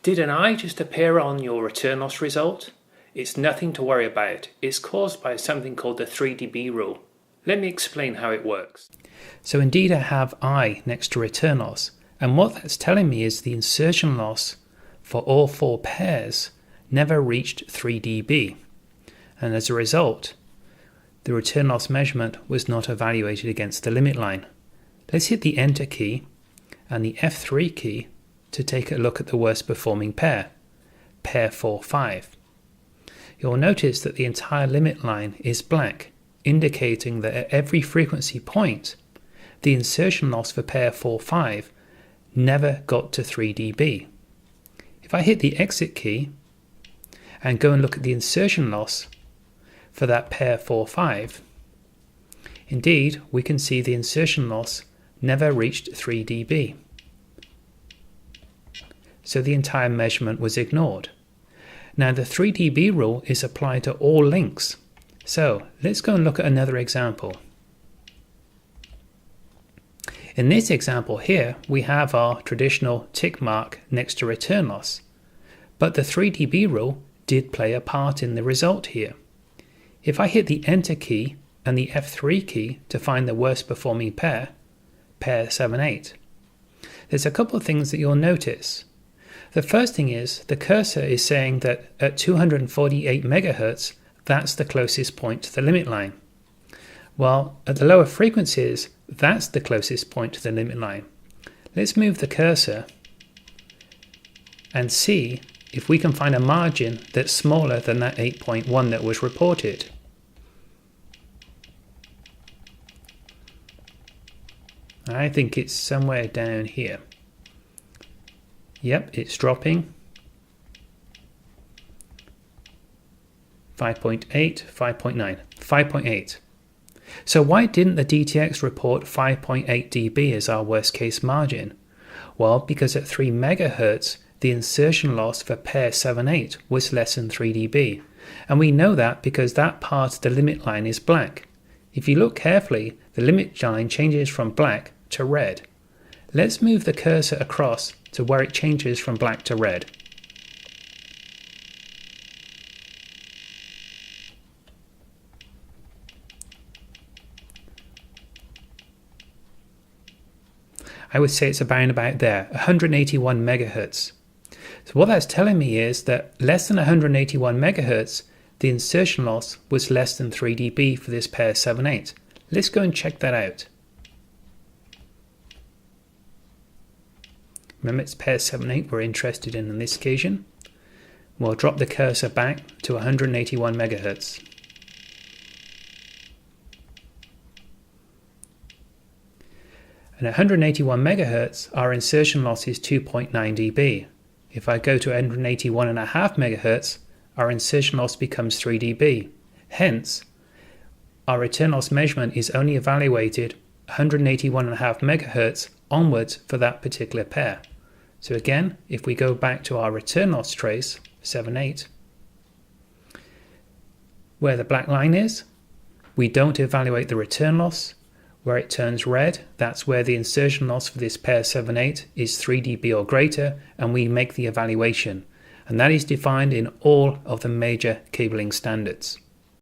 Did an eye just appear on your return loss result? It's nothing to worry about. It's caused by something called the 3dB rule. Let me explain how it works. So indeed I have I next to return loss, and what that's telling me is the insertion loss for all four pairs never reached 3dB, and as a result the return loss measurement was not evaluated against the limit line. Let's hit the Enter key and the F3 key to take a look at the worst performing pair, pair 4-5. You'll notice that the entire limit line is black, indicating that at every frequency point, the insertion loss for pair 4-5 never got to 3dB. If I hit the Exit key and go and look at the insertion loss for that pair 4-5, indeed we can see the insertion loss never reached 3dB. So the entire measurement was ignored. Now the 3dB rule is applied to all links. So let's go and look at another example. In this example here, we have our traditional tick mark next to return loss, but the 3dB rule did play a part in the result here. If I hit the Enter key and the F3 key to find the worst performing pair, pair 7-8, there's a couple of things that you'll notice. The first thing is the cursor is saying that at 248 MHz, that's the closest point to the limit line. Well, at the lower frequencies, that's the closest point to the limit line. Let's move the cursor and see if we can find a margin that's smaller than that 8.1 that was reported. I think it's somewhere down here. Yep, it's dropping. 5.8, 5.9, 5.8. So why didn't the DTX report 5.8 dB as our worst case margin? Well, because at 3 MHz, the insertion loss for pair 7-8 was less than 3 dB. And we know that because that part of the limit line is black. If you look carefully, the limit line changes from black to red. Let's move the cursor across to where it changes from black to red. I would say it's about there, 181 MHz. So what that's telling me is that less than 181 MHz, the insertion loss was less than 3 dB for this pair 7-8. Let's go and check that out. Remember, it's pair 7-8 we're interested in on this occasion. We'll drop the cursor back to 181 MHz. And at 181 MHz, our insertion loss is 2.9 dB. If I go to 181.5 MHz, our insertion loss becomes 3 dB. Hence, our return loss measurement is only evaluated 181.5 MHz onwards for that particular pair. So again, if we go back to our return loss trace, 7-8, where the black line is, we don't evaluate the return loss. Where it turns red, that's where the insertion loss for this pair 7-8 is 3 dB or greater, and we make the evaluation. And that is defined in all of the major cabling standards.